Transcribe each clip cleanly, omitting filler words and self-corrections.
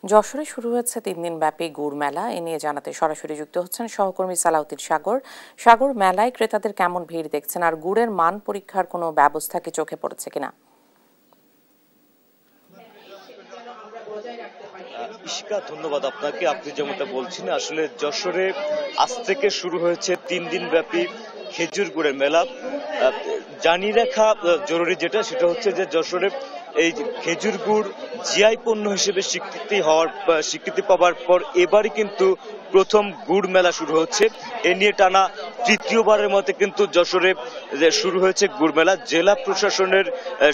যশোরে শুরু হয়েছে ৩ দিনব্যাপী গুড় মেলা। এ নিয়ে জানাতে সরাসরি যুক্ত হচ্ছেন সহকর্মী সালাউদ্দিন সাগর। সাগর, মেলায় ক্রেতাদের কেমন ভিড় দেখছেন, আর গুড়ের মান পরীক্ষার কোনো ব্যবস্থা কি চোখে পড়েছে কিনা? ইশিকা, ধন্যবাদ আপনাকে। আপনি যেমনটা বলছেন, আসলে যশোরে আজ থেকে শুরু হয়েছে ৩ দিন ব্যাপী খেজুর গুড়ের মেলা। জানিয়ে রাখা জরুরি যেটা, সেটা হচ্ছে যে যশোরে এই খেজুর গুড় জিআই পণ্য হিসেবে স্বীকৃতি পাওয়ার পর এবারই কিন্তু প্রথম গুড় মেলা শুরু হচ্ছে। এ নিয়ে টানা তৃতীয়বারের মতো কিন্তু যশোরে শুরু হয়েছে গুড় মেলা। জেলা প্রশাসনের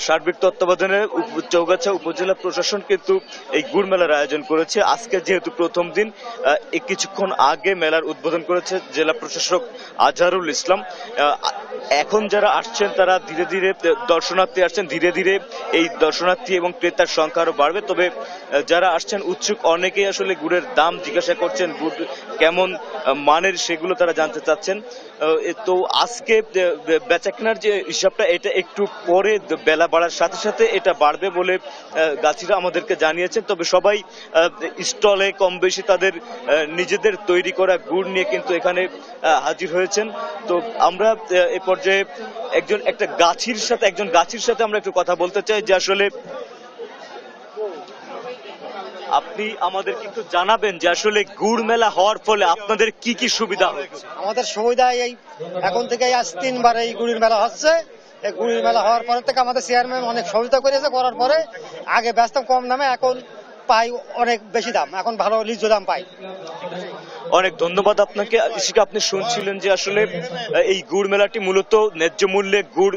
সার্বিক তত্ত্বাবধানে চৌগাছা উপজেলা প্রশাসন কিন্তু এই গুড় মেলার আয়োজন করেছে। আজকে যেহেতু প্রথম দিন, কিছুক্ষণ আগে মেলার উদ্বোধন করেছে জেলা প্রশাসক আজহারুল ইসলাম। এখন যারা আসছেন তারা ধীরে ধীরে দর্শনার্থী আসছেন, ধীরে ধীরে এই দর্শনার্থী এবং ক্রেতার সংখ্যা আরো বাড়বে। তবে যারা আসছেন উৎসুক, অনেকেই আসলে গুড়ের দাম জিজ্ঞাসা করছেন, গুড় কেমন মানের সেগুলো তারা জানতে চাচ্ছেন। তো আজকে বেচাকেনার যে হিসাবটা, এটা একটু পরে বেলা বাড়ার সাথে সাথে এটা বাড়বে বলে গাছিরা আমাদেরকে জানিয়েছেন। তবে সবাই স্টলে কম বেশি তাদের নিজেদের তৈরি করা গুড় নিয়ে কিন্তু এখানে হাজির হয়েছেন। তো আমরা এ পর্যায়ে একজন গাছির সাথে আমরা একটু কথা বলতে চাই যে আসলে আপনি আমাদের কিন্তু জানাবেন যে আসলে গুড় মেলা হওয়ার ফলে আপনাদের কি কি সুবিধা হচ্ছে। আমাদের সুবিধা এই এখন থেকে আজ 3 বার এই গুড়ের মেলা হচ্ছে। এই গুড়ের মেলা হওয়ার পর থেকে আমাদের চেয়ারম্যান অনেক সুবিধা করেছে। করার পরে আগে বেচতাম কম দামে, এখন পাই অনেক বেশি দাম, এখন ভালো লিচু দাম পাই। অনেক ধন্যবাদ আপনাকে। ইশিকা, আপনি শুনছিলেন যে আসলে এই গুড় মেলাটি মূলত ন্যায্য মূল্যে গুড়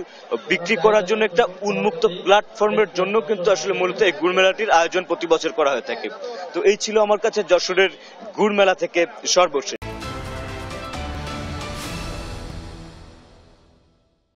বিক্রি করার জন্য একটা উন্মুক্ত প্ল্যাটফর্মের জন্য কিন্তু আসলে মূলত এই গুড় মেলাটির আয়োজন প্রতি বছর করা হয়ে থাকে। তো এই ছিল আমার কাছে যশোরের গুড় মেলা থেকে সর্বশেষ।